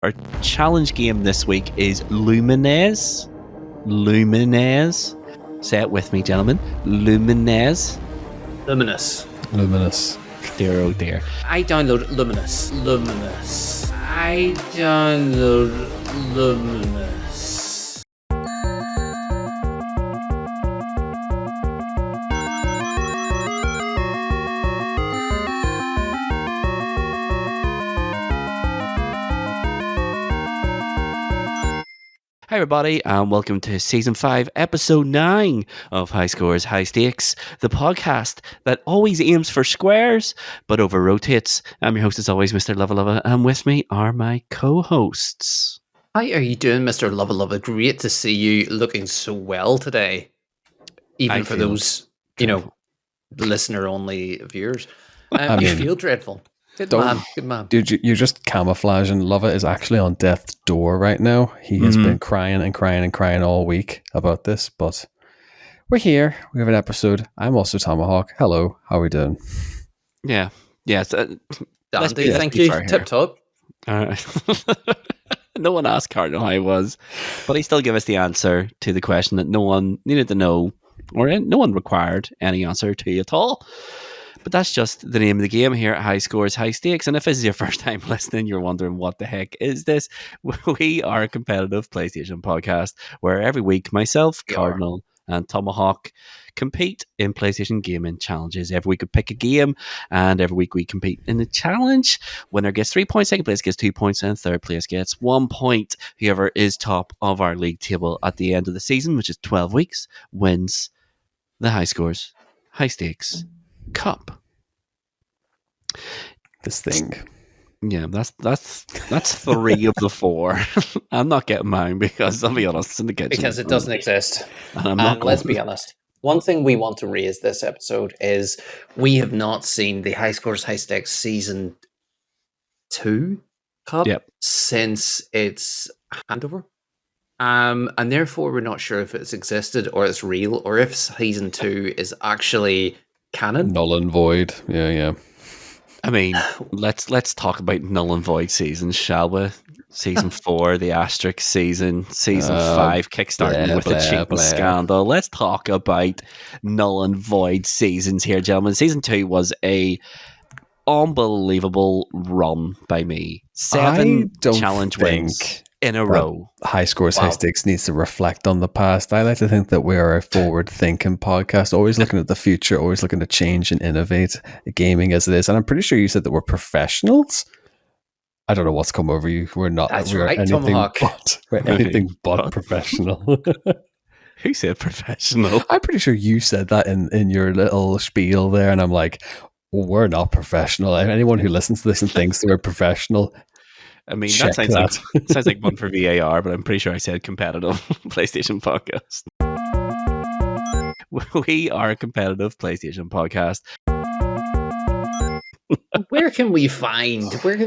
Our challenge game this week is Lumines. Lumines. Say it with me, gentlemen. Lumines. Luminous. Luminous. Dear, oh dear. I download Luminous. I download Luminous. Hi everybody, and welcome to Season 5, Episode 9 of High Scores, High Stakes, the podcast that always aims for squares, but over-rotates. I'm your host as always, Mr. Luvva Luvva, and with me are my co-hosts. How are you doing, Mr. Luvva Luvva? Great to see you looking so well today. Even for those, listener-only viewers. You feel dreadful. Good man. Dude, you're just camouflaging. Luvva is actually on death's door right now. He has been crying and crying and crying all week about this, but we're here. We have an episode. I'm also Tomahawk. Hello, how are we doing? Yeah. Dandy, thank you. Tip top. No one asked Cardinal how he was, but he still gave us the answer to the question that no one needed to know, or no one required any answer to at all. But that's just the name of the game here at High Scores, High Stakes. And if this is your first time listening, you're wondering what the heck is this? We are a competitive PlayStation podcast where every week myself, Cardinal, and Tomahawk compete in PlayStation gaming challenges. Every week we pick a game, and every week we compete in the challenge. Winner gets 3 points, second place gets 2 points, and third place gets 1 point. Whoever is top of our league table at the end of the season, which is 12 weeks, wins the High Scores, High Stakes Cup. This thing. Yeah, that's 3 of the 4. I'm not getting mine because I'll be honest, it's in the kitchen. Because it doesn't exist. And let's be honest. One thing we want to raise this episode is we have not seen the High Scores, High Stakes Season 2 Cup since its handover. And therefore we're not sure if it's existed or it's real or if Season 2 is actually canon. Null and void. Yeah. I mean, let's talk about null and void seasons, shall we? Season 4, the asterisk season 5, kickstarting with the cheating scandal. Let's talk about null and void seasons here, gentlemen. Season 2 was a unbelievable run by me. 7 challenge wins in a row. High Scores, High Stakes needs to reflect on the past. I like to think that we are a forward-thinking podcast, always looking at the future, always looking to change and innovate gaming as it is. And I'm pretty sure you said that we're professionals. I don't know what's come over you. We're not. That's we're right, anything Tomahawk. we're anything but professional. Who said professional? I'm pretty sure you said that in your little spiel there, and I'm like, we're not professional. Anyone who listens to this and thinks they're professional, I mean, that sounds like one for VAR, but I'm pretty sure I said competitive PlayStation podcast. We are a competitive PlayStation podcast. Where can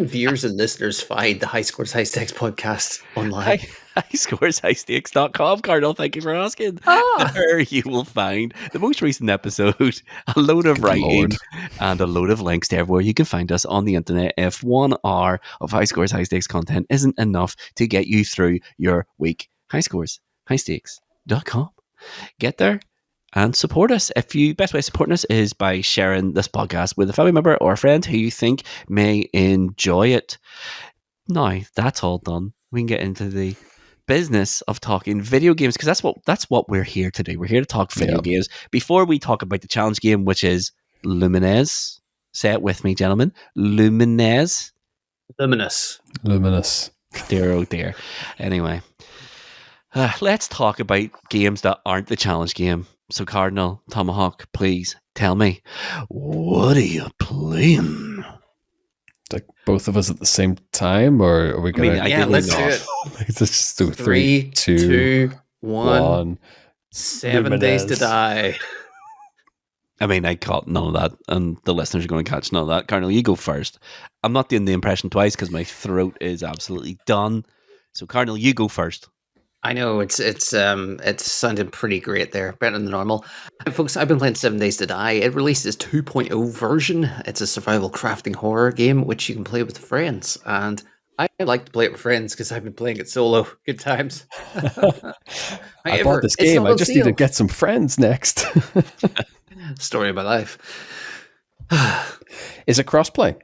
viewers and listeners find the High Scores, High Stakes podcast online? highscoreshighstakes.com, Cardinal, thank you for asking. There you will find the most recent episode, a load of writing, and a load of links to everywhere you can find us on the internet if 1 hour of High Scores, High Stakes content isn't enough to get you through your week. highscoreshighstakes.com. Get there and support us. Best way of supporting us is by sharing this podcast with a family member or a friend who you think may enjoy it. Now, that's all done. We can get into the business of talking video games, because that's what we're here to do. We're here to talk video games. Before we talk about the challenge game, which is Lumines. Say it with me, gentlemen. Lumines. Luminous. Dear, oh dear. Anyway, let's talk about games that aren't the challenge game. So, Cardinal, Tomahawk, please tell me, what are you playing? Like both of us at the same time, or are we going to... let's do it. Let's just do 3, 2, 1. 7 days to die. I mean, I caught none of that, and the listeners are going to catch none of that. Cardinal, you go first. I'm not doing the impression twice because my throat is absolutely done. So, Cardinal, you go first. I know it's sounding pretty great there, better than normal. Folks, I've been playing 7 Days to Die. It released its 2.0 version. It's a survival crafting horror game which you can play with friends, and I like to play it with friends because I've been playing it solo. Good times. I bought this game. I just need to get some friends next. Story of my life. Is it crossplay?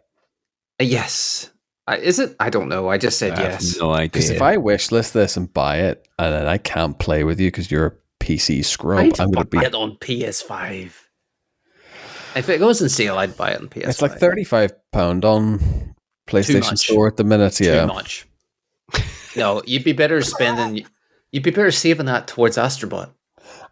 Yes. Is it? I don't know. I just said yes. No idea. Because if I wishlist this and buy it, and then I can't play with you because you're a PC scrub, I'm going to be it on PS5. If it goes on sale, I'd buy it on PS5. It's like £35 on PlayStation Store at the minute. Yeah, too much. No, you'd be better saving that towards Astrobot.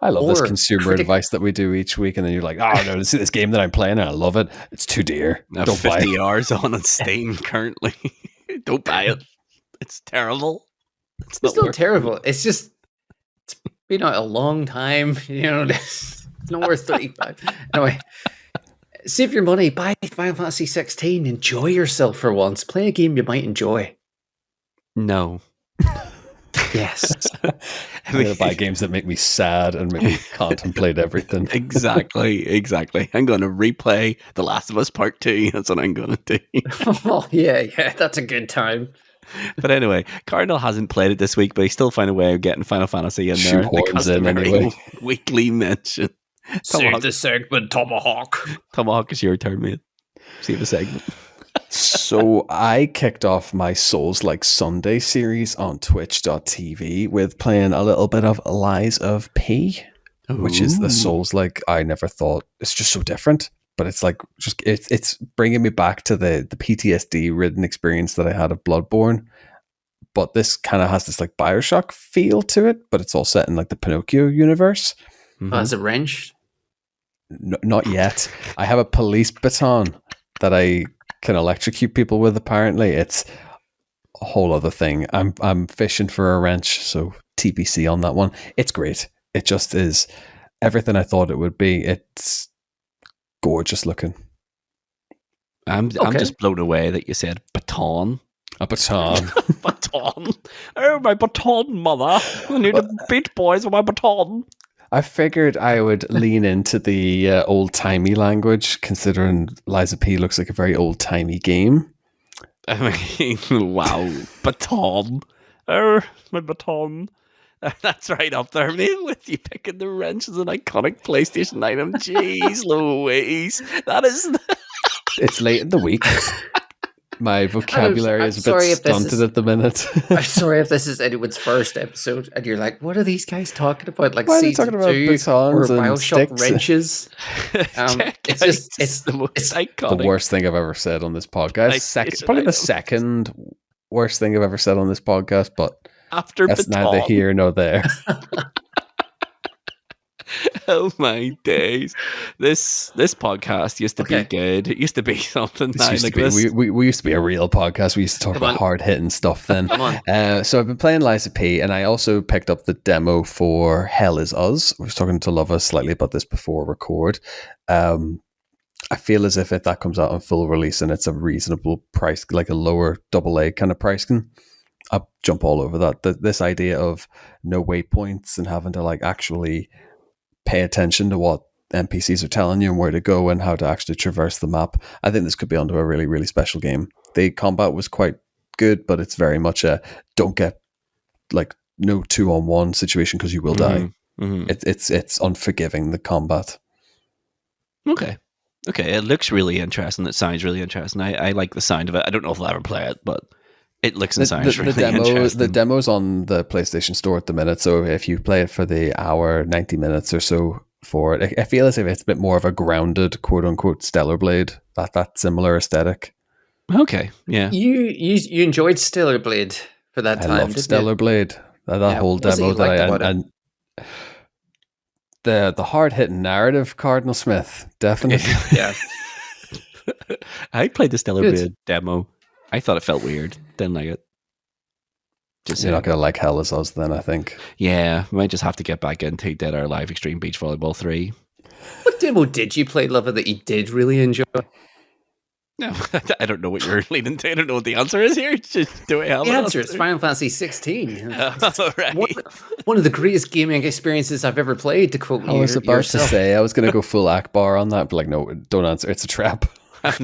I love this consumer advice that we do each week, and then you're like, "Oh no, see this game that I'm playing, and I love it. It's too dear. Don't buy it." 50 hours on Steam currently. Don't buy it. It's terrible. It's not terrible. It's just it's been out a long time. You know, it's not worth 35. Anyway, save your money. Buy Final Fantasy 16. Enjoy yourself for once. Play a game you might enjoy. No. Yes. I'm going to buy games that make me sad and make me contemplate everything. Exactly. I'm going to replay The Last of Us Part 2. That's what I'm going to do. Oh, yeah. That's a good time. But anyway, Cardinal hasn't played it this week, but he still found a way of getting Final Fantasy in there. Anyway. Weekly mention. Save the segment, Tomahawk. Tomahawk is your turn, mate. Save the segment. So I kicked off my Souls-like Sunday series on twitch.tv with playing a little bit of Lies of P, which is the Souls-like. I never thought it's just so different, but it's like just it's bringing me back to the PTSD ridden experience that I had of Bloodborne. But this kind of has this like Bioshock feel to it, but it's all set in like the Pinocchio universe. Mm-hmm. Oh, is it wrenched? Not yet. I have a police baton that I can electrocute people with. Apparently, it's a whole other thing. I'm fishing for a wrench, so TBC on that one. It's great. It just is everything I thought it would be. It's gorgeous looking. I'm just blown away that you said baton. A baton. Baton. Oh, my baton, mother. I need to beat boys with my baton. I figured I would lean into the old-timey language, considering Lies of P looks like a very old-timey game. I mean, wow. Baton. Oh, my baton. That's right up there, mate, with you picking the wrench as an iconic PlayStation item. Jeez Louise. That is... It's late in the week. My vocabulary is a bit stunted at the minute. I'm sorry if this is anyone's first episode and you're like, what are these guys talking about? Like Why season 2 or Bioshock wrenches? It's the most iconic. The worst thing I've ever said on this podcast. Probably the second worst thing I've ever said on this podcast, but after that's baton. neither here nor there. Oh my days! This podcast used to be good. It used to be something. We used to be a real podcast. We used to talk about hard hitting stuff then. So I've been playing Lies of P, and I also picked up the demo for Hell Is Us. I was talking to Luvva slightly about this before record. I feel as if that comes out on full release and it's a reasonable price, like a lower AA kind of pricing, I'll jump all over that. This idea of no waypoints and having to like actually pay attention to what NPCs are telling you and where to go and how to actually traverse the map. I think this could be onto a really, really special game. The combat was quite good, but it's very much a don't get like no 2-on-1 situation because you will die. Mm-hmm. It's unforgiving, the combat. Okay, it looks really interesting. It sounds really interesting. I like the sound of it. I don't know if I'll ever play it, but it looks and sounds really interesting. The demo's on the PlayStation Store at the minute, so if you play it for the hour, 90 minutes or so for it, I feel as if it's a bit more of a grounded, quote-unquote, Stellar Blade, that similar aesthetic. Okay, yeah. You enjoyed Stellar Blade for that time, I loved Stellar Blade. That whole demo the hard-hitting narrative, Cardinal Smith, definitely. Yeah. I played the Stellar Blade demo. I thought it felt weird. Didn't like it. You're not going to like Hell Is Us then, I think. Yeah, we might just have to get back into Dead or Alive Extreme Beach Volleyball 3. What demo did you play, Luvva, that you did really enjoy? No, I don't know what you're leading to. I don't know what the answer is here. Do I have the answer? It's Final Fantasy 16. Right. One of the greatest gaming experiences I've ever played, to quote you. I was about to say, I was going to go full Akbar on that, but like, no, don't answer. It's a trap.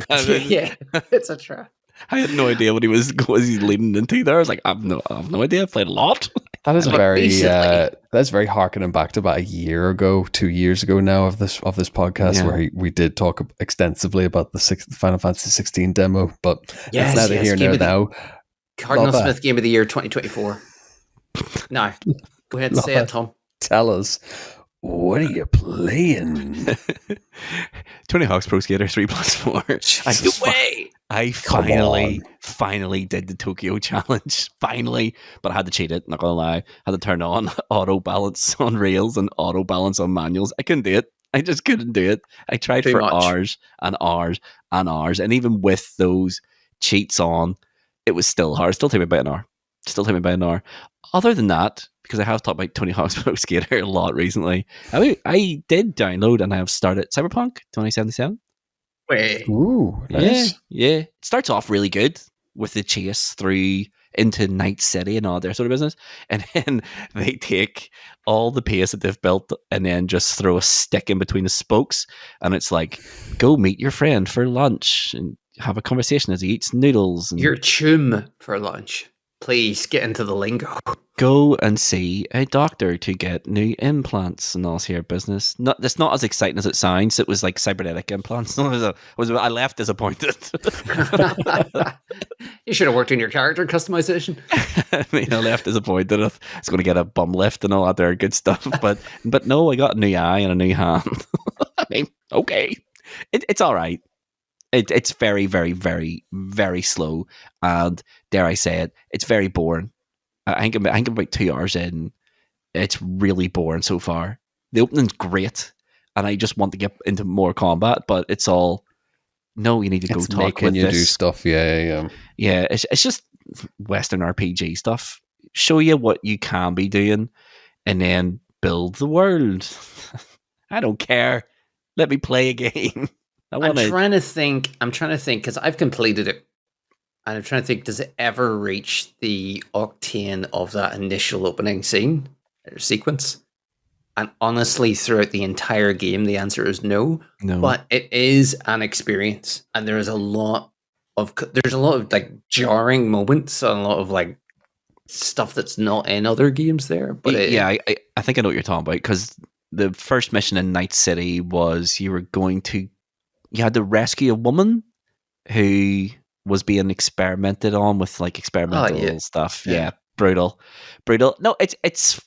Yeah, it's a trap. I had no idea what he was leading into there. I was like, I have no idea. I've played a lot. That is very recently- that's very harkening back to about a year ago, 2 years ago now of this podcast where we did talk extensively about the Final Fantasy 16 demo, but it's neither here nor now. Cardinal Smith Game of the Year 2024. No, go ahead and say it, Tom. Tell us, what are you playing? Tony Hawk's Pro Skater 3+4. I finally did the Tokyo challenge. Finally. But I had to cheat it, not gonna lie. I had to turn on auto balance on rails and auto balance on manuals. I couldn't do it. I just couldn't do it. I tried for hours and hours and hours. And even with those cheats on, it was still hard. It still took me about an hour. Other than that, because I have talked about Tony Hawk's Pro Skater a lot recently, I did download and I have started Cyberpunk 2077. Wait. Ooh, nice. Yeah. It starts off really good with the chase through into Night City and all their sort of business. And then they take all the pace that they've built and then just throw a stick in between the spokes. And it's like, go meet your friend for lunch and have a conversation as he eats noodles. And your chum for lunch. Please get into the lingo. Go and see a doctor to get new implants and all here business. It's not as exciting as it sounds. It was like cybernetic implants. I left disappointed. You should have worked on your character customization. I left disappointed. I was going to get a bum lift and all that there good stuff, but no, I got a new eye and a new hand. I mean, okay, it's all right. It's very, very, very, very slow, and dare I say it, it's very boring. I think I'm about 2 hours in. It's really boring so far. The opening's great, and I just want to get into more combat, but it's all, no, you need to go talk with you this. Do stuff, yeah. Yeah, it's just Western RPG stuff. Show you what you can be doing, and then build the world. I don't care. Let me play a game. I'm trying to think because I've completed it, and I'm trying to think, does it ever reach the octane of that initial opening scene or sequence? And honestly, throughout the entire game, the answer is no. But it is an experience, and there's a lot of like jarring moments, and a lot of like stuff that's not in other games there. But I think I know what you're talking about, because the first mission in Night City was you had to rescue a woman who was being experimented on with like experimental stuff. Yeah, brutal. No, it's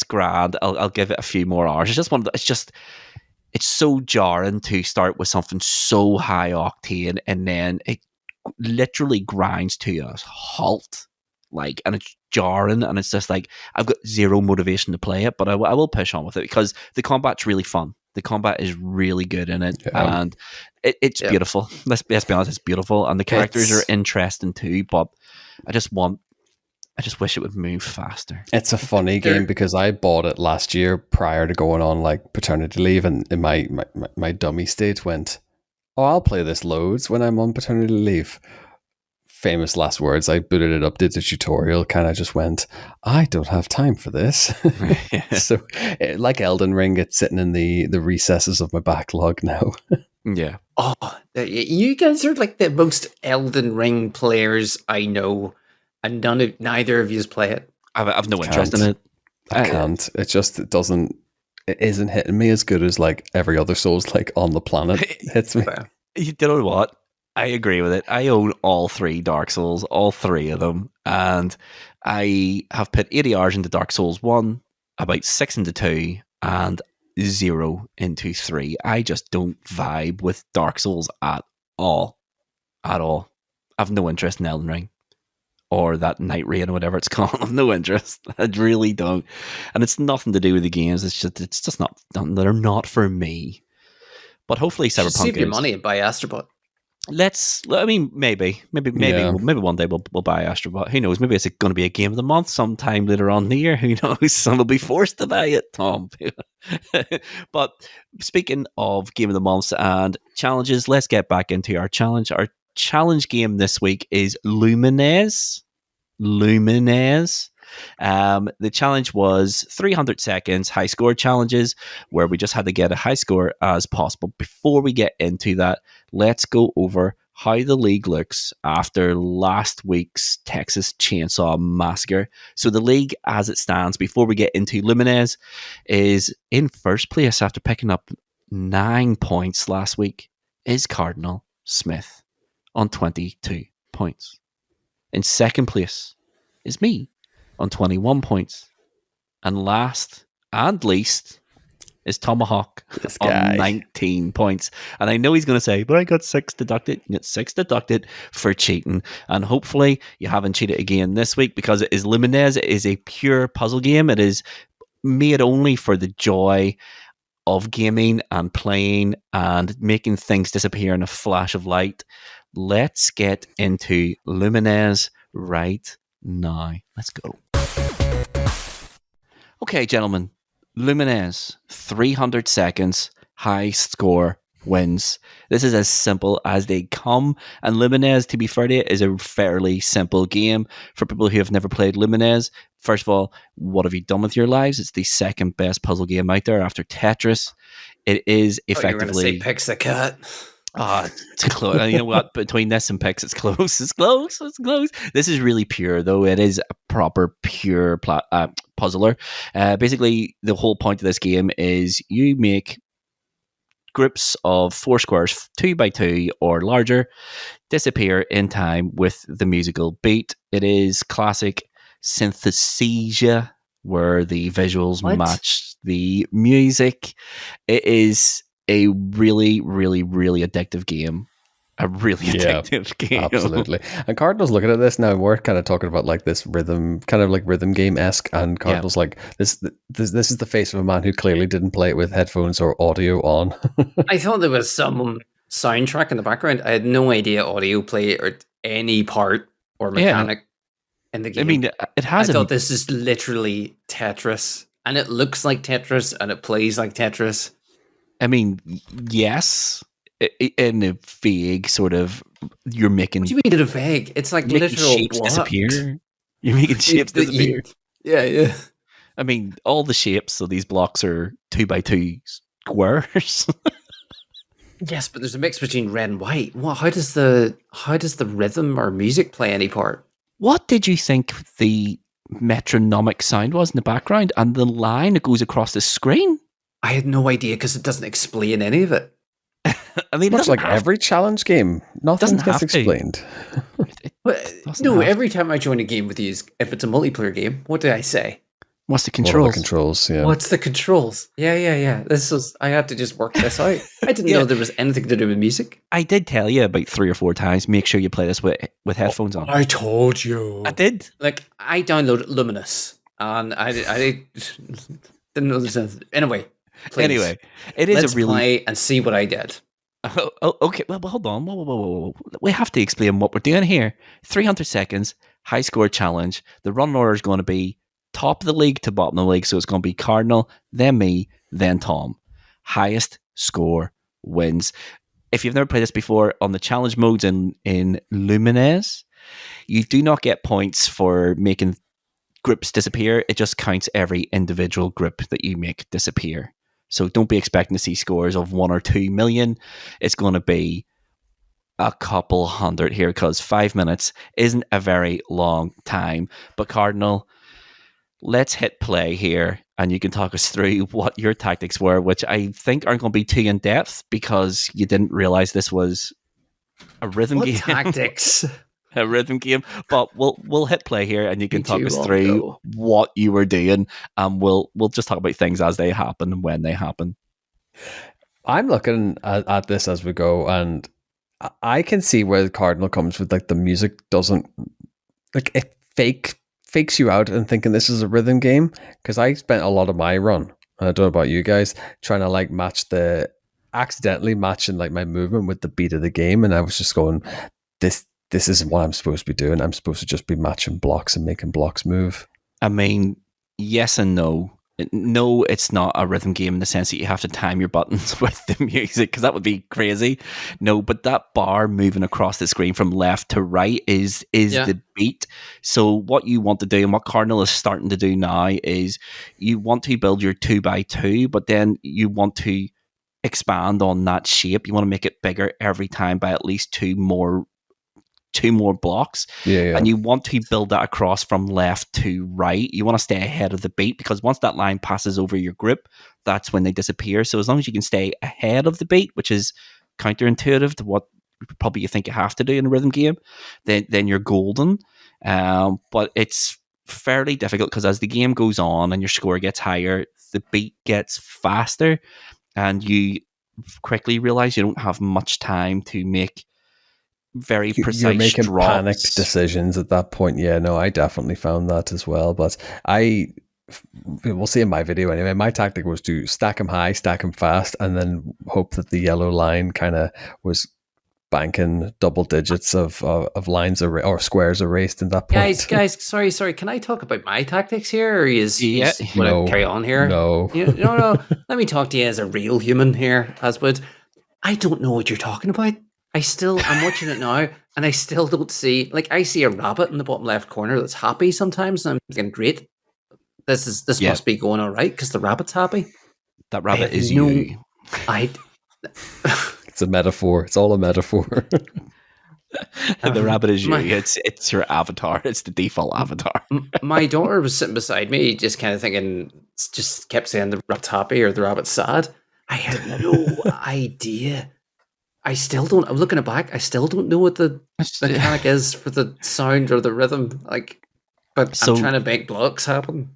grand. I'll give it a few more hours. It's so jarring to start with something so high octane and then it literally grinds to a halt. Like, and it's jarring, and it's just like I've got zero motivation to play it, but I will push on with it because the combat's really fun. The combat is really good in it, and it's beautiful. Let's be honest, it's beautiful, and the characters are interesting too. But I just wish it would move faster. It's a funny game because I bought it last year prior to going on like paternity leave, and in my dummy state went, "Oh, I'll play this loads when I'm on paternity leave." Famous last words. I booted it up, did the tutorial, kind of just went, I don't have time for this. So, like Elden Ring, it's sitting in the recesses of my backlog now. Yeah. Oh, you guys are like the most Elden Ring players I know, and neither of you play it. I've no interest in it. I can't. It isn't hitting me as good as like every other Souls like on the planet hits me. You know what? I agree with it. I own all 3 Dark Souls, all 3 of them, and I have put 80 hours into Dark Souls 1, about 6 into 2, and 0 into 3. I just don't vibe with Dark Souls at all. At all. I have no interest in Elden Ring or that Night Rain or whatever it's called. I have no interest. I really don't. And it's nothing to do with the games. It's just not. They're not for me. But hopefully Cyberpunk save your money and buy Astrobot. Maybe one day we'll buy Astrobot. Who knows? Maybe it's going to be a game of the month sometime later on in the year. Who knows? Some will be forced to buy it, Tom. But speaking of game of the months and challenges, let's get back into our challenge. Our challenge game this week is Lumines. The challenge was 300 seconds high score challenges, where we just had to get a high score as possible. Before we get into that, let's go over how the league looks after last week's Texas Chainsaw Massacre. So the league, as it stands, before we get into Lumines, is in first place after picking up 9 points last week, is Cardinal Smith on 22 points. In second place is me on 21 points. And last and least is Tomahawk on 19 points. And I know he's going to say, but I got 6 deducted. You get 6 deducted for cheating. And hopefully you haven't cheated again this week, because it is Lumines. It is a pure puzzle game. It is made only for the joy of gaming and playing and making things disappear in a flash of light. Let's get into Lumines right now. Let's go. Okay, gentlemen. Lumines, 300 seconds, high score wins. This is as simple as they come. And Lumines, to be fair to you, is a fairly simple game for people who have never played Lumines. First of all, what have you done with your lives? It's the second best puzzle game out there after Tetris. It is effectively... You're going to say Pix the Cat. It's close. You know what? Between this and Pix, it's close. It's close. It's close. This is really pure, though. It is a proper pure puzzler. Basically, the whole point of this game is you make groups of 4 squares, 2 by 2 or larger, disappear in time with the musical beat. It is classic synthesizia, where the visuals match the music. It is a really, really, really addictive game. A really addictive game. Absolutely. And Cardinal's looking at this now. We're kind of talking about like this rhythm, kind of like rhythm game-esque. And Cardinal's like, this is the face of a man who clearly didn't play it with headphones or audio on. I thought there was some soundtrack in the background. I had no idea audio play or any part or mechanic in the game. I mean, it has. I thought this is literally Tetris, and it looks like Tetris, and it plays like Tetris. I mean, yes, in a vague sort of, you're making... What do you mean in a vague? It's like literal shapes disappear. You're making shapes disappear. Yeah. I mean, all the shapes of these blocks are 2 by 2 squares. Yes, but there's a mix between red and white. Well, how does the rhythm or music play any part? What did you think the metronomic sound was in the background and the line that goes across the screen? I had no idea, because it doesn't explain any of it. I mean, much like every challenge game, nothing gets explained. Every time I join a game with you, if it's a multiplayer game, what do I say? What's the controls? What are the controls, yeah. What's the controls? Yeah. I had to just work this out. I didn't know there was anything to do with music. I did tell you about 3 or 4 times, make sure you play this with headphones on. I told you. I did. Like, I downloaded Luminous, and I didn't know there's anything. Anyway, please. Anyway, it is Let's play and see what I did. Oh, okay. Well, hold on. Whoa. We have to explain what we're doing here. 300 seconds, high score challenge. The run order is going to be top of the league to bottom of the league. So it's going to be Cardinal, then me, then Tom. Highest score wins. If you've never played this before, on the challenge modes in Lumines, you do not get points for making groups disappear. It just counts every individual group that you make disappear. So don't be expecting to see scores of 1 or 2 million. It's going to be a couple hundred here, because 5 minutes isn't a very long time. But Cardinal, let's hit play here, and you can talk us through what your tactics were, which I think aren't going to be too in depth, because you didn't realize this was a rhythm game. Tactics? A rhythm game, but we'll hit play here, and you can talk us through what you were doing, and we'll just talk about things as they happen and when they happen. I'm looking at this as we go, and I can see where the Cardinal comes with, like, the music doesn't, like, it fakes you out and thinking this is a rhythm game, because I spent a lot of my run, and I don't know about you guys, trying to like accidentally matching like my movement with the beat of the game, and I was just going, this isn't what I'm supposed to be doing. I'm supposed to just be matching blocks and making blocks move. I mean, yes and no. No, it's not a rhythm game in the sense that you have to time your buttons with the music, because that would be crazy. No, but that bar moving across the screen from left to right is the beat. So what you want to do, and what Cardinal is starting to do now, is you want to build your 2 by 2, but then you want to expand on that shape. You want to make it bigger every time by at least two more blocks. And you want to build that across from left to right. You want to stay ahead of the beat, because once that line passes over your grip, that's when they disappear. So as long as you can stay ahead of the beat, which is counterintuitive to what probably you think you have to do in a rhythm game, then you're golden. But it's fairly difficult, because as the game goes on and your score gets higher, the beat gets faster, and you quickly realize you don't have much time to make very precise You're making drops. panicked decisions at that point. Yeah, no, I definitely found that as well. But we'll see in my video anyway. My tactic was to stack them high, stack them fast, and then hope that the yellow line kind of was banking double digits of lines or squares erased in that point. Guys, sorry. Can I talk about my tactics here, or is No, carry on here? No. No. Let me talk to you as a real human here, Aswood. I don't know what you're talking about. I'm watching it now, and I still don't see, like, I see a rabbit in the bottom left corner that's happy sometimes, and I'm thinking, great, this must be going all right, because the rabbit's happy. That rabbit is you. It's a metaphor. It's all a metaphor. The rabbit is you. It's your avatar. It's the default avatar. My daughter was sitting beside me, just kind of thinking, just kept saying the rabbit's happy or the rabbit's sad. I had no idea. I'm looking it back, I still don't know what the mechanic is for the sound or the rhythm. But I'm trying to make blocks happen.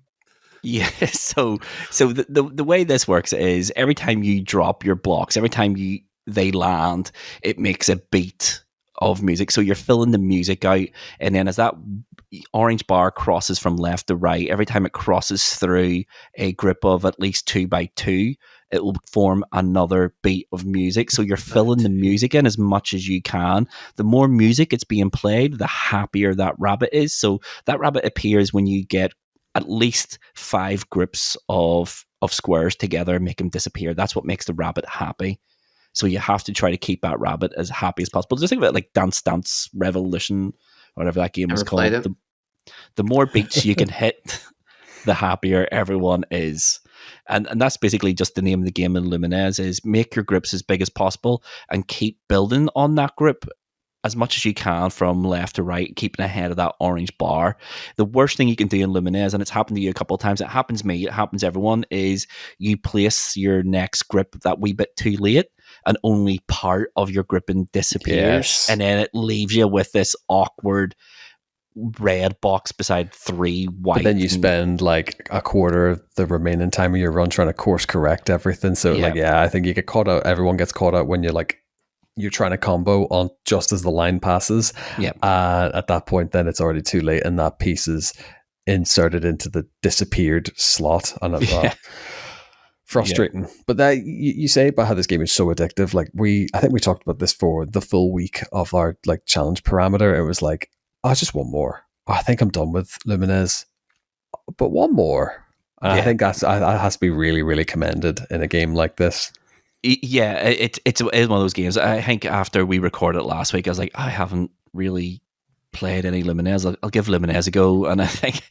Yeah, so the way this works is every time you drop your blocks, every time they land, it makes a beat of music. So you're filling the music out, and then as that orange bar crosses from left to right, every time it crosses through a grip of at least 2x2, it will form another beat of music. So you're filling the music in as much as you can. The more music it's being played, the happier that rabbit is. So that rabbit appears when you get at least 5 grips of squares together and make them disappear. That's what makes the rabbit happy. So you have to try to keep that rabbit as happy as possible. Just think of it like Dance Dance Revolution, whatever that game was called. The more beats you can hit, the happier everyone is. And that's basically just the name of the game in Lumines, is make your grips as big as possible and keep building on that grip as much as you can from left to right, keeping ahead of that orange bar. The worst thing you can do in Lumines, and it's happened to you a couple of times, it happens to me, it happens to everyone, is you place your next grip that wee bit too late, and only part of your gripping disappears. And then it leaves you with this awkward red box beside 3 white. But then you spend like a quarter of the remaining time of your run trying to course correct everything. So I think you get caught out. Everyone gets caught out when you're trying to combo on just as the line passes. At that point, then it's already too late, and that piece is inserted into the disappeared slot. And frustrating. But that you say about how this game is so addictive. Like I think we talked about this for the full week of our like challenge parameter. It was like, I just want more. I think I'm done with Lumines, but one more. And I think that has to be really, really commended in a game like this. Yeah, it's one of those games. I think after we recorded it last week, I was like, I haven't really played any Lumines. I'll give Lumines a go. And I think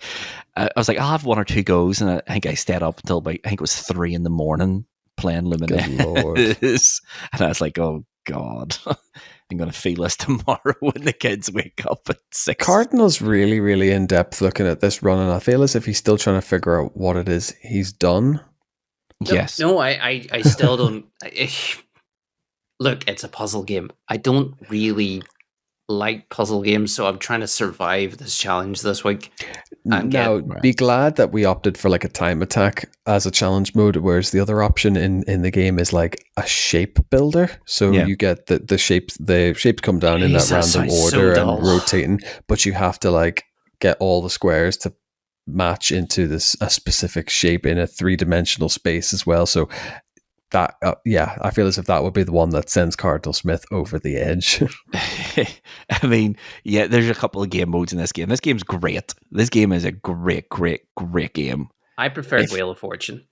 I was like, I'll have 1 or 2 goes. And I think I stayed up until about, I think it was 3 a.m. playing Lumines. And I was like, oh God, I'm going to feel this tomorrow when the kids wake up at 6. Cardinal's really, really in depth looking at this run, and I feel as if he's still trying to figure out what it is he's done. Yes. No, I still don't. Look, it's a puzzle game. I don't really like puzzle games, so I'm trying to survive this challenge this week. Now, be glad that we opted for like a time attack as a challenge mode, whereas the other option in the game is like a shape builder. So you get the shapes come down in that random order and rotating, but you have to like get all the squares to match into a specific shape in a 3-dimensional space as well. So that I feel as if that would be the one that sends Cardinal Smith over the edge. I mean, there's a couple of game modes in this game. This game's great. This game is a great game. I prefer Wheel of Fortune.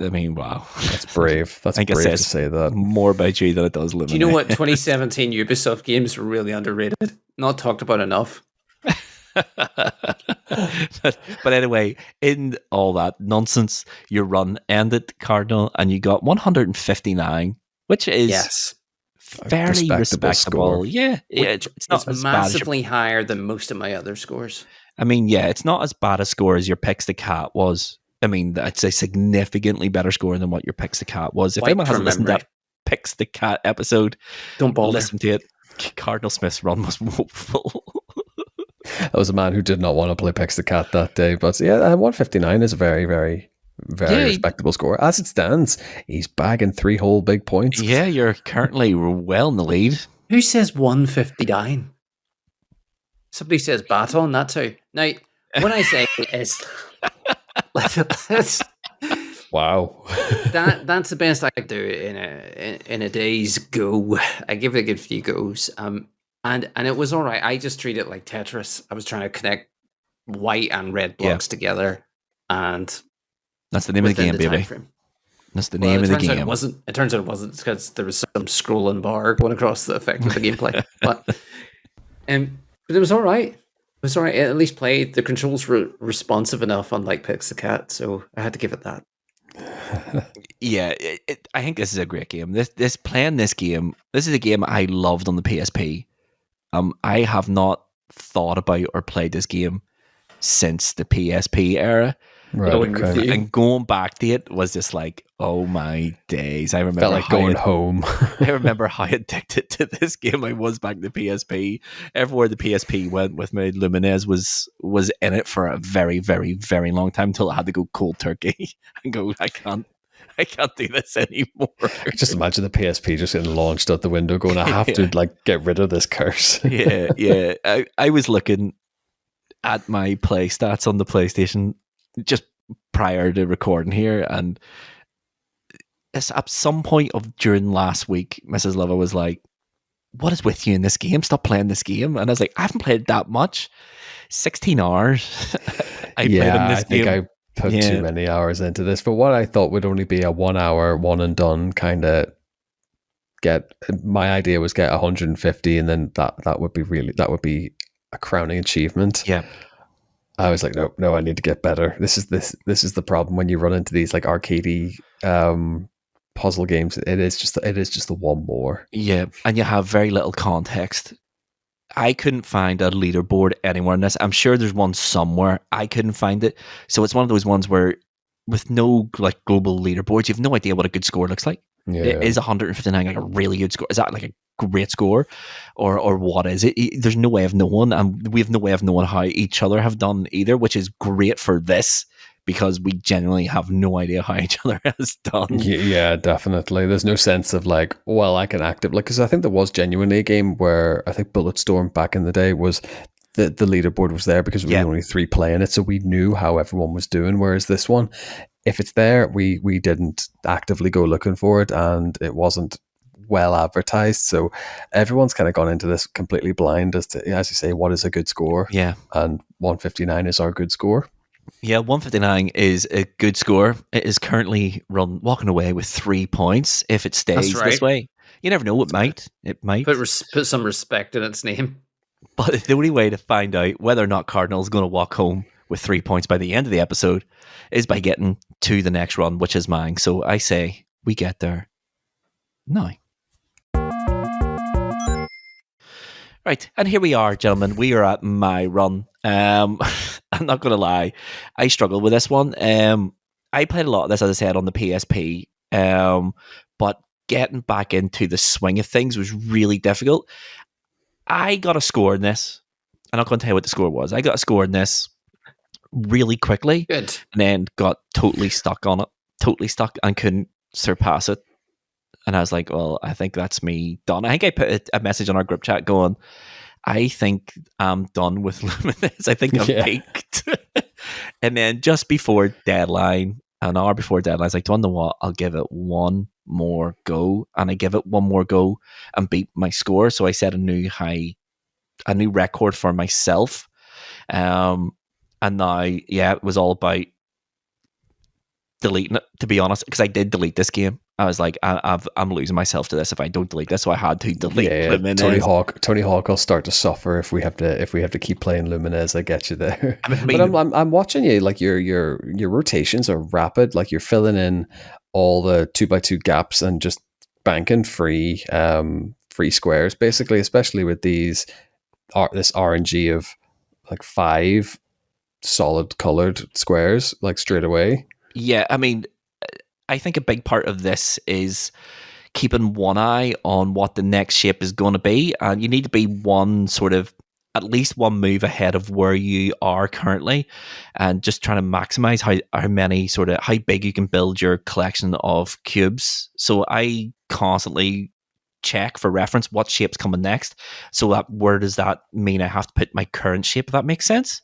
I mean, wow. That's brave. That's brave to say that. More about you than it does Lumines. Do you know what? 2017 Ubisoft games were really underrated. Not talked about enough. but anyway, in all that nonsense, your run ended, Cardinal, and you got 159, which is Yes. fairly respectable. Score. Yeah, it's not as massively higher than most of my other scores. I mean, yeah, it's not as bad a score as your Picks the Cat was. I mean, that's a significantly better score than what your Picks the Cat was. If anyone hasn't listened to that Picks the Cat episode, don't bother. Listen to it. Cardinal Smith's run was woeful. That was a man who did not want to play Picks the Cat that day. But yeah, 159 is a very, very, very respectable score. As it stands, he's bagging 3 whole big points. Yeah, you're currently well in the lead. Who says 159? Somebody says baton, that too. Now, when I say is... Wow. That's the best I could do in a day's go. I give it a good few goes. And it was all right. I just treat it like Tetris. I was trying to connect white and red blocks together, and that's the name of the game, baby. That's the name of the game. It turns out it wasn't because there was some scrolling bar going across that affected the gameplay. But it was all right. It was all right. It at least played. The controls were responsive enough, unlike Picks the Cat, so I had to give it that. Yeah, I think this is a great game. Playing this game, this is a game I loved on the PSP. I have not thought about or played this game since the PSP era. Right, and going back to it was just like, oh my days. I remember felt like going home. I remember how addicted to this game I was back in the PSP. Everywhere the PSP went with me, Lumines was in it for a very, very, very long time until I had to go cold turkey and go, I can't do this anymore. Just imagine the PSP just getting launched out the window going, I have to get rid of this curse. yeah. I was looking at my play stats on the PlayStation just prior to recording here, and at some point during last week, Mrs. Luvva was like, what is with you in this game? Stop playing this game. And I was like, I haven't played that much. 16 hours I played in this game. I put too many hours into this for what I thought would only be a 1 hour one and done kind of my idea was get 150 and then that would be a crowning achievement. Yeah. I was like, no, I need to get better. This is the problem when you run into these like arcadey puzzle games. It is just the one more. Yeah, and you have very little context. I couldn't find a leaderboard anywhere in this. I'm sure there's one somewhere. I couldn't find it. So it's one of those ones where with no like global leaderboards, you have no idea what a good score looks like. Yeah. Is 159 like a really good score? Is that like a great score, or what is it? There's no way of knowing, and we have no way of knowing how each other have done either, which is great for this because we genuinely have no idea how each other has done. Yeah, definitely. There's no sense of like, well, I can act it, like, because I think there was genuinely a game where I think Bulletstorm back in the day was the leaderboard was there because we were only 3 playing it, so we knew how everyone was doing. Whereas this one, if it's there, we didn't actively go looking for it, and it wasn't well advertised, so everyone's kind of gone into this completely blind as to, as you say, what is a good score. Yeah, and 159 is our good score. Yeah, 159 is a good score. It is currently walking away with 3 points. If it stays this way, you never know. It might put some respect in its name. But the only way to find out whether or not Cardinal's going to walk home with 3 points by the end of the episode is by getting to the next run, which is mine. So I say we get there now. Right, and here we are, gentlemen. We are at my run. I'm not going to lie. I struggled with this one. I played a lot of this, as I said, on the PSP. But getting back into the swing of things was really difficult. I got a score in this. I'm not going to tell you what the score was. I got a score in this really quickly. Good. And then got totally stuck on it. Totally stuck and couldn't surpass it. And I was like, well, I think that's me done. I think I put a message on our group chat going, I think I'm done with Lumines. I think I've peaked. And then just before deadline, an hour before deadline, I was like, do you know what? I'll give it one more go. And I give it one more go and beat my score. So I set a new record for myself. And now, it was all about deleting it, to be honest, because I did delete this game. I was like, I'm losing myself to this if I don't delete this. So I had to delete Lumines. Tony Hawk will start to suffer if we have to keep playing Lumines. I get you there. I mean, but I'm watching you. Like your rotations are rapid. Like you're filling in all the 2x2 gaps and just banking free squares, basically. Especially with this RNG of like 5 solid colored squares, like straight away. Yeah, I mean, I think a big part of this is keeping one eye on what the next shape is going to be, and you need to be at least one move ahead of where you are currently, and just trying to maximize how big you can build your collection of cubes. So I constantly check for reference what shape's coming next. So that where does that mean I have to put my current shape, if that makes sense?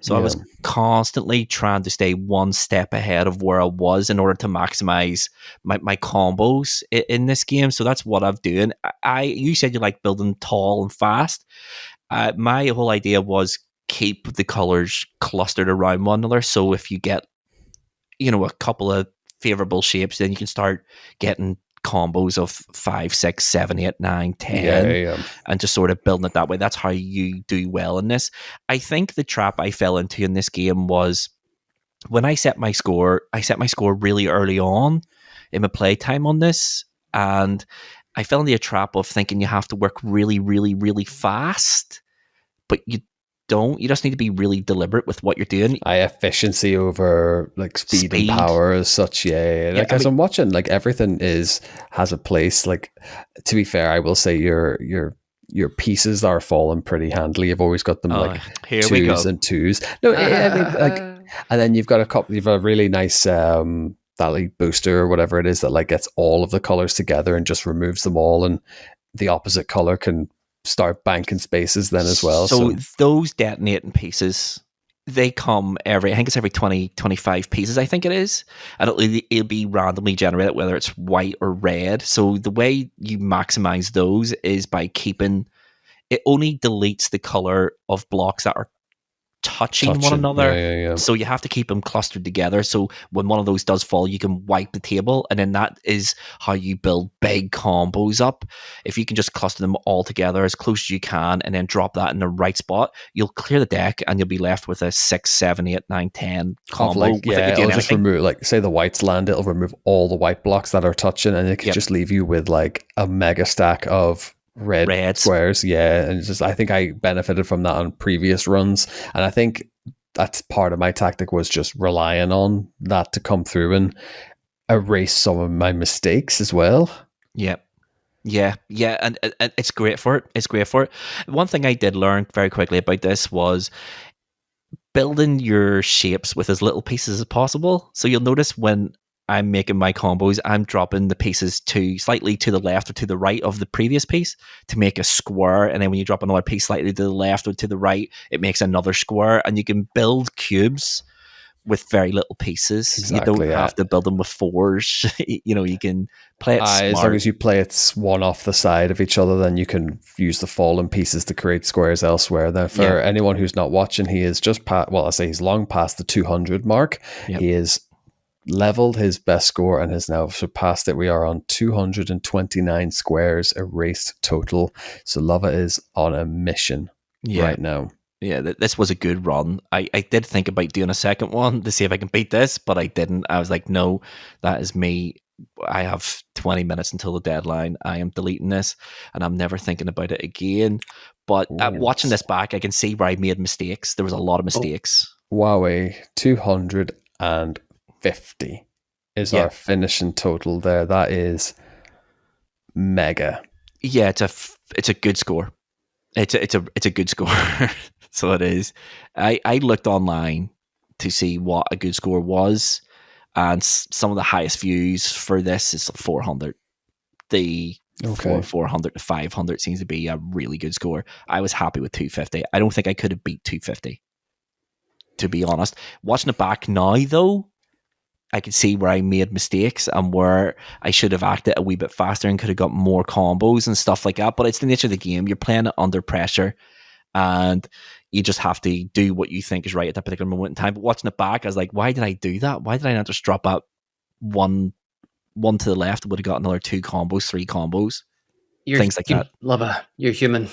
So I was constantly trying to stay one step ahead of where I was in order to maximize my combos in this game. So that's what I'm doing. You said you like building tall and fast. My whole idea was keep the colors clustered around one another. So if you get, a couple of favorable shapes, then you can start getting combos of 5, 6, 7, 8, 9, 10, and just sort of building it that way. That's how you do well in this. I think the trap I fell into in this game was when I set my score really early on in my playtime on this, and I fell into a trap of thinking you have to work really, really, really fast, but you don't. You just need to be really deliberate with what you're doing. Efficiency over like speed and power as such. Like as I'm watching, like everything has a place. Like, to be fair, I will say your pieces are falling pretty handily. You've always got them like twos and twos. No, I mean, like, and then you've got a really nice that like booster or whatever it is that like gets all of the colors together and just removes them all, and the opposite color can start banking spaces then as well. So those detonating pieces, they come I think it's every 20, 25 pieces, I think it is. And it'll be randomly generated, whether it's white or red. So the way you maximize those is by keeping, it only deletes the color of blocks that are touching one another. Yeah. So you have to keep them clustered together. So when one of those does fall, you can wipe the table, and then that is how you build big combos up. If you can just cluster them all together as close as you can, and then drop that in the right spot, you'll clear the deck, and you'll be left with a 6, 7, 8, 9, 10 combo. It'll just remove, like, say the whites land, it'll remove all the white blocks that are touching, and it can just leave you with like a mega stack of red squares. And it's just, I think I benefited from that on previous runs, and I think that's part of my tactic, was just relying on that to come through and erase some of my mistakes as well. And it's great for it. One thing I did learn very quickly about this was building your shapes with as little pieces as possible. So you'll notice when I'm making my combos, I'm dropping the pieces slightly to the left or to the right of the previous piece to make a square. And then when you drop another piece slightly to the left or to the right, it makes another square. And you can build cubes with very little pieces. Exactly, you don't have to build them with 4s. You can play it smart. As long as you play it one off the side of each other, then you can use the fallen pieces to create squares elsewhere. Then for anyone who's not watching, he is just he's long past the 200 mark. He is leveled his best score and has now surpassed it. We are on 229 squares erased total. So Luvva is on a mission right now. Yeah, this was a good run. I did think about doing a second one to see if I can beat this, but I didn't. I was like, no, that is me. I have 20 minutes until the deadline. I am deleting this, and I'm never thinking about it again. But watching this back, I can see where I made mistakes. There was a lot of mistakes. Wowie, 250 is our finishing total there. That is mega. Yeah, it's a good score. It's a good score. So it is. I looked online to see what a good score was, and some of the highest views for this is 400. The 400 to 500 seems to be a really good score. I was happy with 250. I don't think I could have beat 250, to be honest. Watching it back now, though, I could see where I made mistakes and where I should have acted a wee bit faster and could have got more combos and stuff like that. But it's the nature of the game. You're playing it under pressure, and you just have to do what you think is right at that particular moment in time. But watching it back, I was like, why did I do that? Why did I not just drop out one one to the left would have got another 2 combos, 3 combos, things like that. Luvva, you're human.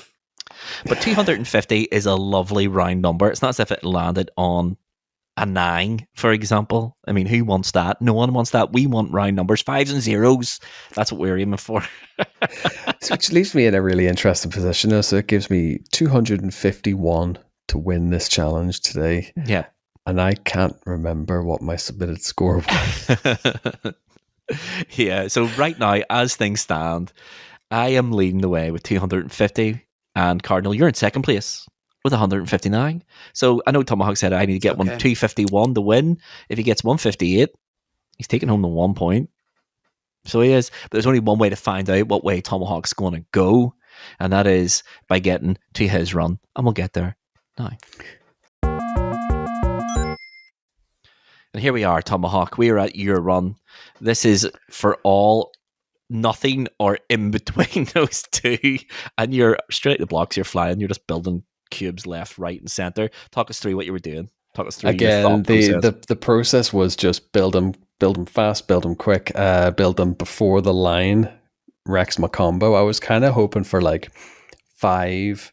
But 250 is a lovely round number. It's not as if it landed on a 9, for example. I mean, who wants that? No one wants that. We want round numbers, 5s and 0s. That's what we're aiming for. Which leaves me in a really interesting position. So it gives me 251 to win this challenge today. Yeah. And I can't remember what my submitted score was. Yeah. So right now, as things stand, I am leading the way with 250. And Cardinal, you're in second place with 159. So I know Tomahawk said I need to get 251 to win. If he gets 158, he's taking home the 1 point. So he is. But there's only one way to find out what way Tomahawk's going to go, and that is by getting to his run. And we'll get there now. And here we are, Tomahawk. We are at your run. This is for all, nothing, or in between those two. And you're straight at the blocks. You're flying. You're just building cubes left, right, and center. Talk us through what you were doing. Talk us through again. Your thought process. The process was just build them fast, build them quick, build them before the line wrecks my combo. I was kind of hoping for like 5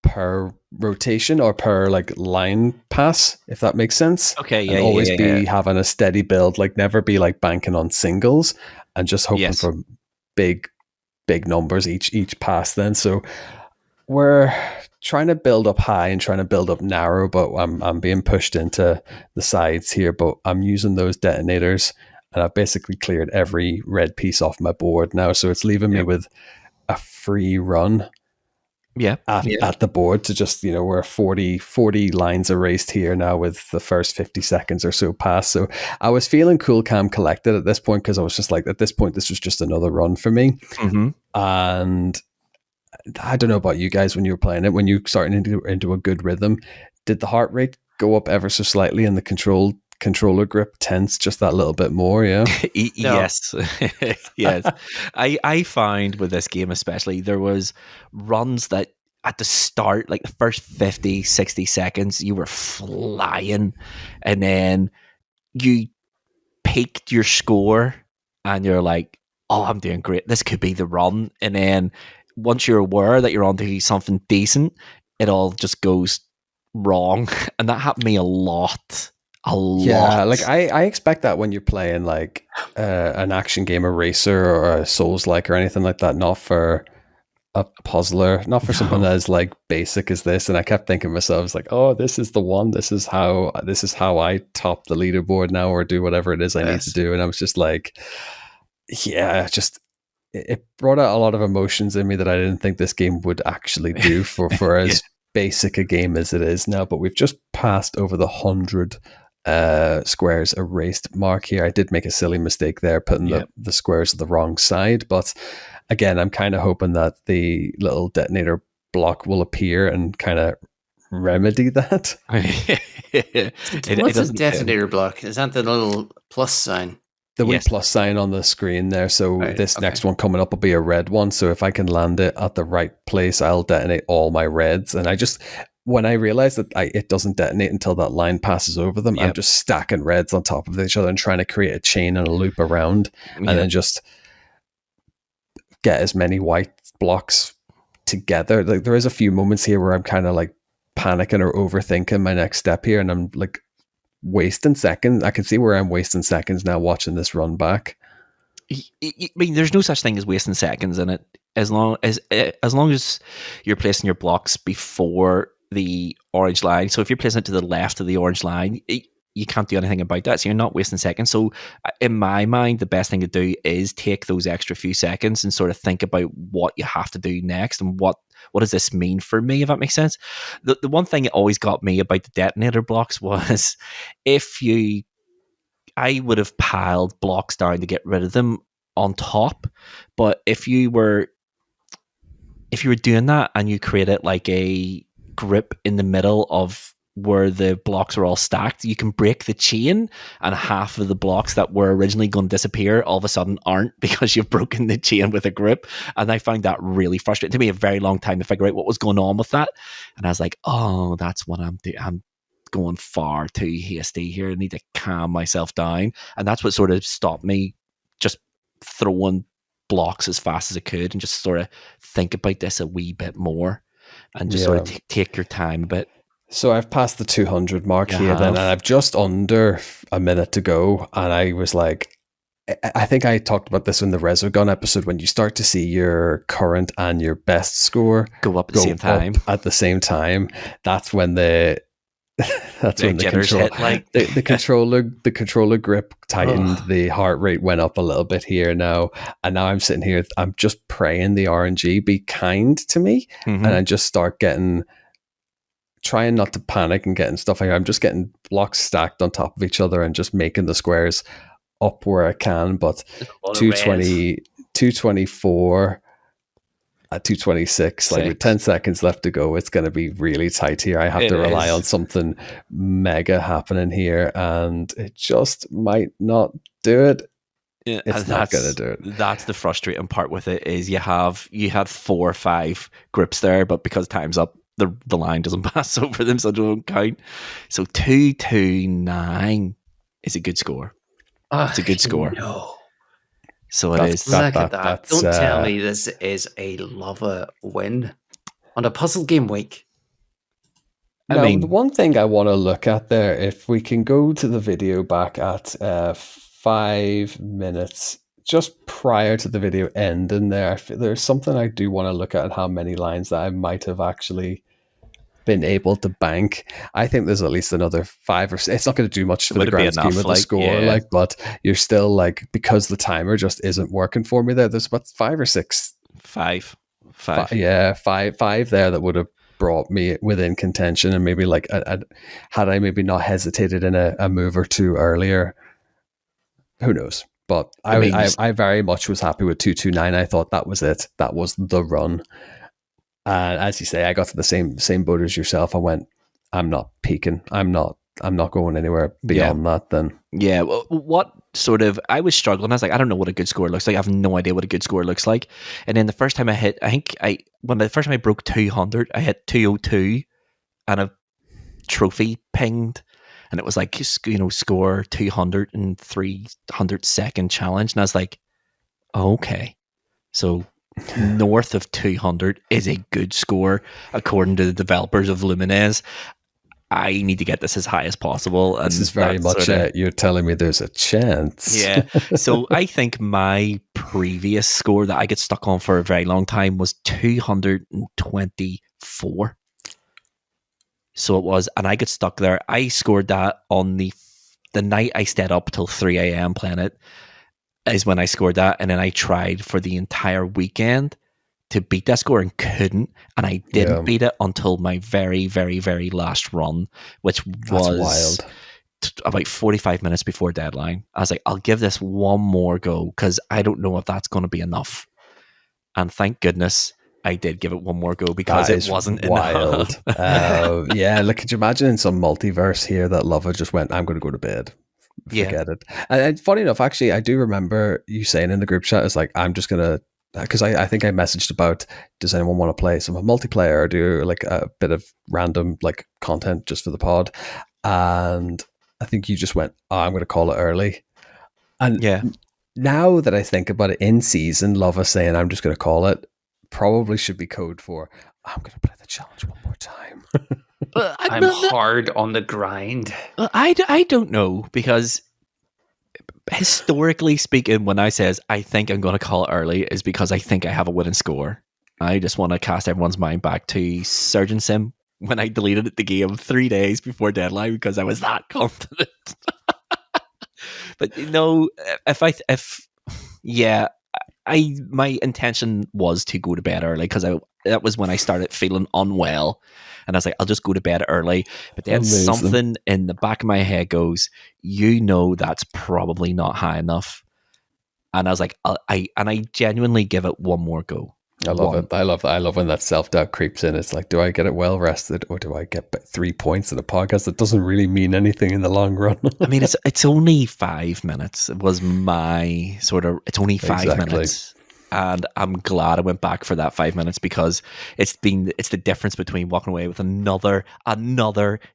per rotation or per like line pass, if that makes sense. Okay, yeah, and always be having a steady build, like never be like banking on singles and just hoping for big numbers each pass then. So we're trying to build up high and trying to build up narrow, but I'm being pushed into the sides here, but I'm using those detonators and I've basically cleared every red piece off my board now. So it's leaving me with a free run at the board to just, we're 40 lines erased here now with the first 50 seconds or so past. So I was feeling cool, calm, collected at this point because I was just like, at this point, this was just another run for me. Mm-hmm. And I don't know about you guys when you were playing it, when you started into a good rhythm, did the heart rate go up ever so slightly and the controller grip tense just that little bit more? Yeah. Yes. Yes. I find with this game especially, there was runs that at the start, like the first 50, 60 seconds, you were flying, and then you peaked your score and you're like, oh, I'm doing great. This could be the run. And then once you're aware that you're onto something decent, it all just goes wrong. And that happened to me a lot. Yeah, like I expect that when you're playing like an action game, a racer or a Souls-like or anything like that, not for a puzzler, not for something that is like basic as this. And I kept thinking to myself, I was like, oh, this is the one. This is how I top the leaderboard now or do whatever it is I need to do. And I was just like, yeah, it brought out a lot of emotions in me that I didn't think this game would actually do for as basic a game as it is now. But we've just passed over the 100 squares erased mark here. I did make a silly mistake there, putting the squares to the wrong side. But again, I'm kind of hoping that the little detonator block will appear and kind of remedy that. What's a detonator block? Is that the little plus sign? The wee plus sign on the screen there. So next one coming up will be a red one. So if I can land it at the right place, I'll detonate all my reds. And when I realized that it doesn't detonate until that line passes over them, I'm just stacking reds on top of each other and trying to create a chain and a loop around, and then just get as many white blocks together. Like there is a few moments here where I'm kind of like panicking or overthinking my next step here, and I'm like wasting seconds. I can see where I'm wasting seconds now watching this run back. I mean, there's no such thing as wasting seconds in it, as long as you're placing your blocks before the orange line. So if you're placing it to the left of the orange line, you can't do anything about that. So you're not wasting seconds. So in my mind, the best thing to do is take those extra few seconds and sort of think about what you have to do next and what does this mean for me, if that makes sense. The one thing that always got me about the detonator blocks was I would have piled blocks down to get rid of them on top. But if you were doing that and you created like a grip in the middle of where the blocks are all stacked, you can break the chain, and half of the blocks that were originally going to disappear all of a sudden aren't, because you've broken the chain with a grip. And I found that really frustrating. It took me a very long time to figure out what was going on with that. And I was like, oh, that's what I'm doing. I'm going far too hasty here. I need to calm myself down. And that's what sort of stopped me just throwing blocks as fast as I could and just sort of think about this a wee bit more and just sort of take your time a bit. So I've passed the 200 mark You here then, have. and I've just under a minute to go. And I was like, I think I talked about this in the Resogun episode, when you start to see your current and your best score go up at the same time. That's when the controller grip tightened. The heart rate went up a little bit here now, and now I'm sitting here. I'm just praying the RNG be kind to me, and I just start trying not to panic and getting stuff like I'm just getting blocks stacked on top of each other and just making the squares up where I can. But 220, 224 at 226, like with 10 seconds left to go, it's going to be really tight here. I have to rely on something mega happening here, and it just might not do it. Yeah, it's not going to do it. That's the frustrating part with it, is you had 4 or 5 grips there, but because time's up, the line doesn't pass over them, so they don't count. So 229 is a good score. It's a good score. No. So it is. Look at that. Don't tell me this is a Luvva win on a puzzle game week. Now, the one thing I want to look at there, if we can go to the video back at 5 minutes, just prior to the video ending there, there's something I do want to look at how many lines that I might have actually been able to bank. I think there's at least another 5 or 6. It's not going to do much for the grand scheme of the score, but you're still because the timer just isn't working for me there. There's about 5 or 6. Five there that would have brought me within contention, and maybe had I maybe not hesitated in a move or two earlier, who knows? But I very much was happy with 229. I thought that was it. That was the run. And as you say, I got to the same boat as yourself. I went, I'm not peaking. I'm not going anywhere beyond that then. Yeah. Well, what sort of, I was struggling. I was like, I don't know what a good score looks like. I have no idea what a good score looks like. And then the first time I hit, the first time I broke 200, I hit 202 and a trophy pinged. And it was like, score 200 in 300-second challenge. And I was like, okay. So north of 200 is a good score according to the developers of Lumines. I need to get this as high as possible. And this is very much you're telling me there's a chance. Yeah. So I think my previous score that I get stuck on for a very long time was 224. So it was, and I got stuck there. I scored that on the night I stayed up till 3 a.m. playing it, is when I scored that. And then I tried for the entire weekend to beat that score and couldn't. And I didn't beat it until my very, very, very last run, which was wild. About 45 minutes before deadline. I was like, I'll give this one more go because I don't know if that's going to be enough. And thank goodness I did give it one more go because it wasn't wild. Yeah, look, could you imagine in some multiverse here that Luvva just went, I'm going to go to bed. Forget it. And funny enough, actually, I do remember you saying in the group chat, it's like, I'm just going to, because I think I messaged about, does anyone want to play some multiplayer or do like a bit of random like content just for the pod? And I think you just went, I'm going to call it early. And now that I think about it, in season, Luvva saying, I'm just going to call it, probably should be code for, I'm going to play the challenge one more time. I'm hard on the grind. I don't know, because historically speaking, when I says I think I'm going to call it early, is because I think I have a winning score. I just want to cast everyone's mind back to Surgeon Sim when I deleted the game 3 days before deadline because I was that confident. But my intention was to go to bed early because that was when I started feeling unwell, and I was like, I'll just go to bed early. But then something in the back of my head goes, that's probably not high enough, and I was like, I genuinely give it one more go. I love it. I love when that self-doubt creeps in. It's like, do I get it well rested, or do I get 3 points in a podcast that doesn't really mean anything in the long run? I mean, it's only 5 minutes. It was my sort of, it's only 5 minutes. And I'm glad I went back for that 5 minutes because it's the difference between walking away with another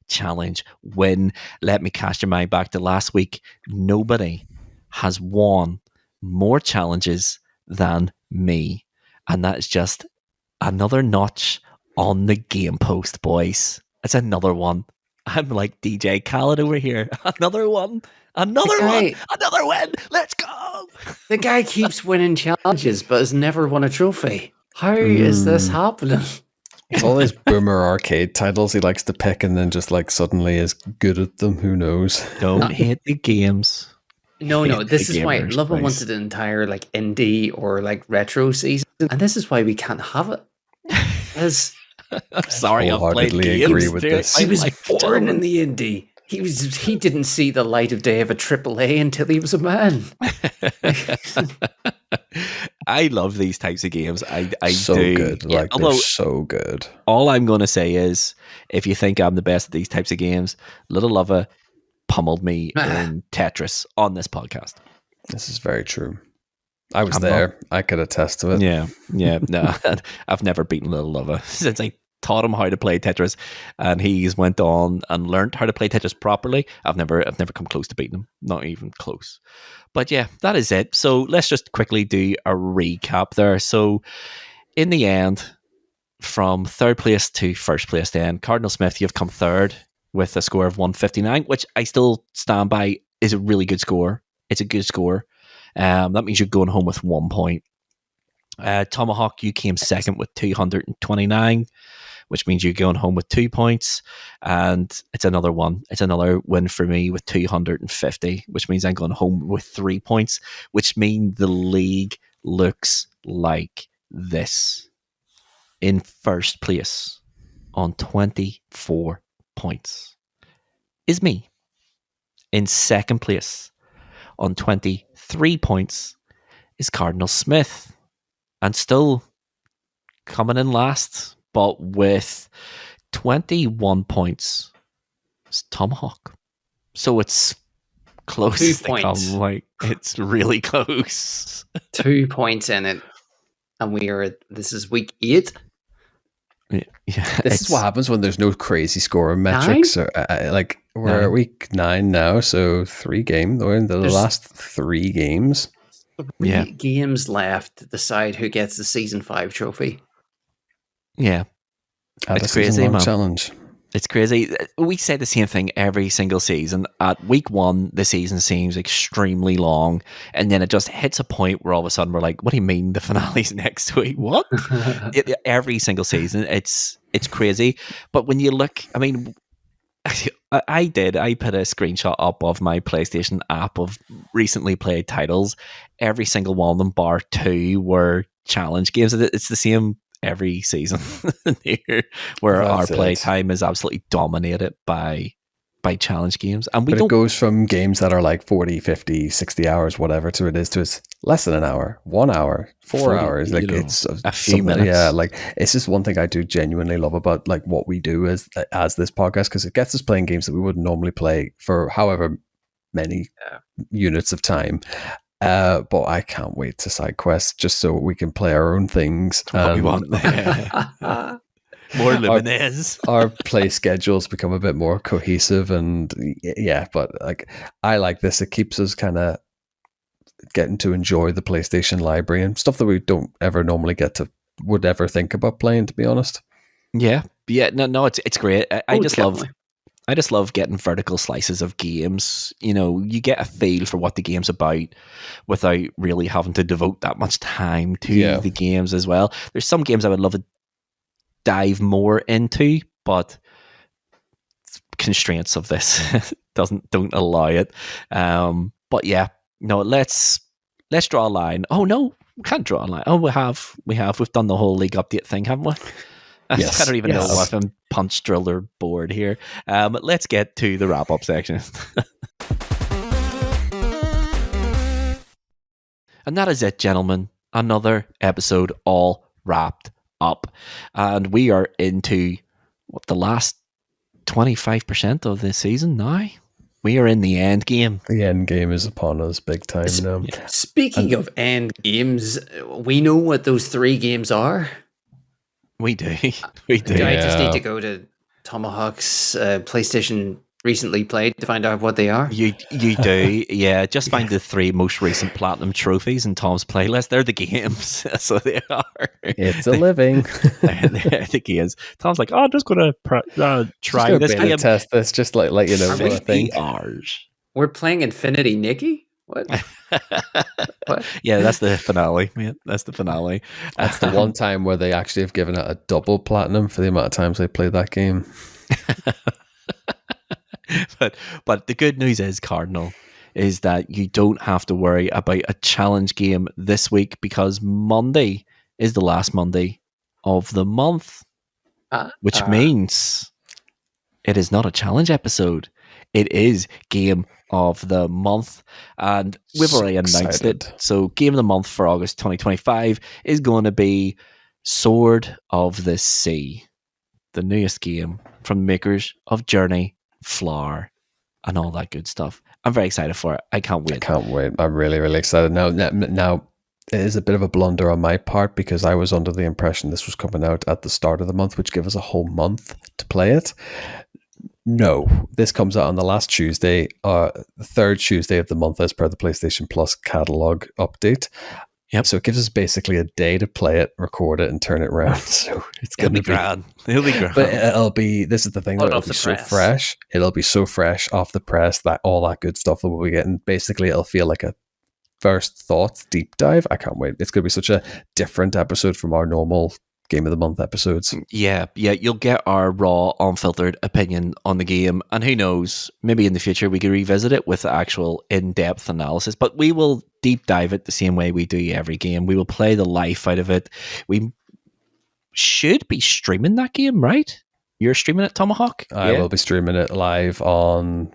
challenge win. Let me cast your mind back to last week. Nobody has won more challenges than me. And that is just another notch on the game post, boys. It's another one. I'm like DJ Khaled over here. Another one. Another win. Let's go. The guy keeps winning challenges, but has never won a trophy. How is this happening? It's all these boomer arcade titles he likes to pick and then just like suddenly is good at them. Who knows? Don't hate the games. No. This is why Luvva wanted an entire like indie or like retro season, and this is why we can't have it. I'm sorry, I've played games. Agree with this. He was born in the indie. He didn't see the light of day of a AAA until he was a man. I love these types of games. I so do. Good. Yeah, like they're so good. All I'm going to say is, if you think I'm the best at these types of games, Little Luvva pummeled me in Tetris on this podcast. This is very true. I was there. I could attest to it. Yeah. No, I've never beaten Little Luvva since I taught him how to play Tetris, and he's went on and learned how to play Tetris properly. I've never come close to beating him, not even close. But yeah, that is it. So let's just quickly do a recap there. So in the end, from third place to first place, then Cardinal Smith, you've come third with a score of 159, which I still stand by is a really good score. It's a good score. That means you're going home with 1 point. Tomahawk, you came second with 229, which means you're going home with 2 points. And it's another one. It's another win for me with 250, which means I'm going home with 3 points, which means the league looks like this. In first place on 24 points is me. In second place on 23 points is Cardinal Smith. And still coming in last, but with 21 points, is Tomahawk. So it's close. 2 points. Like, it's really close. 2 points in it. And this is week 8. Yeah, this is what happens when there's no crazy scoring metrics. Or, like we're at week 9 now, so 3 games. We're in the last 3 games. 3 games left to decide who gets the season 5 trophy. Yeah, it's crazy, man. Challenge. It's crazy. We say the same thing every single season. At week 1, the season seems extremely long, and then it just hits a point where all of a sudden we're like, "What do you mean the finale's next week?" What? Every single season, it's crazy. But when you look, I mean, I put a screenshot up of my PlayStation app of recently played titles. Every single one of them, bar 2, were challenge games. It's the same every season here, where our play time is absolutely dominated by challenge games. And it goes from games that are like 40, 50, 60 hours, whatever, to it's less than an hour, 1 hour, 4 hours. Like it's a few minutes. Yeah, like it's just one thing I do genuinely love about like what we do as this podcast, because it gets us playing games that we wouldn't normally play for however many units of time. But I can't wait to side quest just so we can play our own things. What we want. More Lumines. Our play schedules become a bit more cohesive, and but like I like this. It keeps us kind of getting to enjoy the PlayStation library and stuff that we don't ever normally would ever think about playing, to be honest. No, it's great. I just love getting vertical slices of games. You know, you get a feel for what the game's about without really having to devote that much time to the games as well. There's some games I would love to dive more into, but constraints of this don't allow it. But yeah, no, let's draw a line. Oh no, we can't draw a line. Oh, we've done the whole league update thing, haven't we? Yes, I don't even know if I'm punch drilled or bored here. Let's get to the wrap up section. And that is it, gentlemen. Another episode all wrapped up. And we are into the last 25% of the season now. We are in the end game. The end game is upon us big time now. Speaking of end games, we know what those 3 games are. We do. We do. I just need to go to Tomahawk's PlayStation recently played to find out what they are? You do, yeah. Just find the 3 most recent platinum trophies in Tom's playlist. They're the games, so they are. It's a living. They're the games. Tom's like, I'm just gonna try this beta game. test this, just like let you know what I 50 think. hours. We're playing Infinity Nikki? What? What? Yeah, that's the finale, mate. That's the finale. That's the one time where they actually have given it a double platinum for the amount of times they played that game. But the good news is, Cardinal, is that you don't have to worry about a challenge game this week because Monday is the last Monday of the month, which means it is not a challenge episode. It is Game of the Month, and we've already announced it. So Game of the Month for August 2025 is going to be Sword of the Sea, the newest game from the makers of Journey, Flower, and all that good stuff. I'm very excited for it. I can't wait. I'm really, really excited. Now, it is a bit of a blunder on my part because I was under the impression this was coming out at the start of the month, which gives us a whole month to play it. No, this comes out on the last Tuesday, the third Tuesday of the month as per the PlayStation Plus catalog update. Yep. So it gives us basically a day to play it, record it, and turn it around. So it's going to be grand. It'll be grand. But this is the thing, it'll be so fresh. It'll be so fresh off the press, that all that good stuff that we'll be getting. Basically, it'll feel like a first thoughts deep dive. I can't wait. It's going to be such a different episode from our normal Game of the Month episodes. Yeah, you'll get our raw, unfiltered opinion on the game, and who knows, maybe in the future we could revisit it with actual in-depth analysis, but we will deep dive it the same way we do every game. We will play the life out of it. We should be streaming that game, right? You're streaming it, Tomahawk? I will be streaming it live on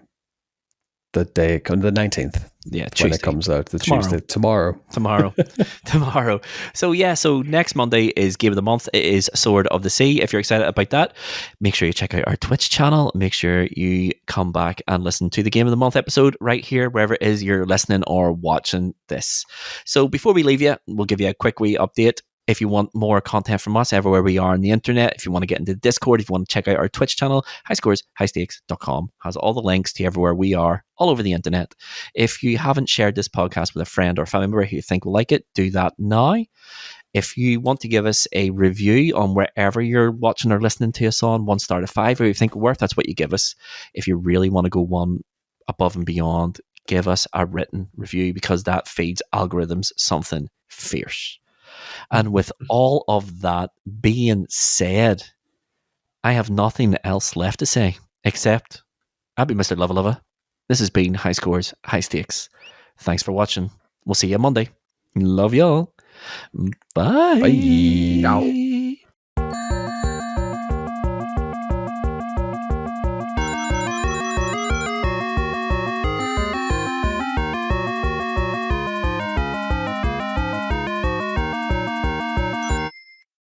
the 19th. Yeah, Tuesday. When it comes out, tomorrow. So next Monday is Game of the Month. It is Sword of the Sea. If you're excited about that, make sure you check out our Twitch channel. Make sure you come back and listen to the Game of the Month episode right here, wherever it is you're listening or watching this. So before we leave you, we'll give you a quick wee update. If you want more content from us everywhere we are on the internet, if you want to get into the Discord, if you want to check out our Twitch channel, highscoreshighstakes.com has all the links to everywhere we are all over the internet. If you haven't shared this podcast with a friend or family member who you think will like it, do that now. If you want to give us a review on wherever you're watching or listening to us on, 1 star to 5, or you think worth, that's what you give us. If you really want to go one above and beyond, give us a written review because that feeds algorithms something fierce. And with all of that being said, I have nothing else left to say except I'll be Mr. Luvva Luvva. This has been High Scores, High Stakes. Thanks for watching. We'll see you Monday. Love y'all. Bye. Bye. Ciao.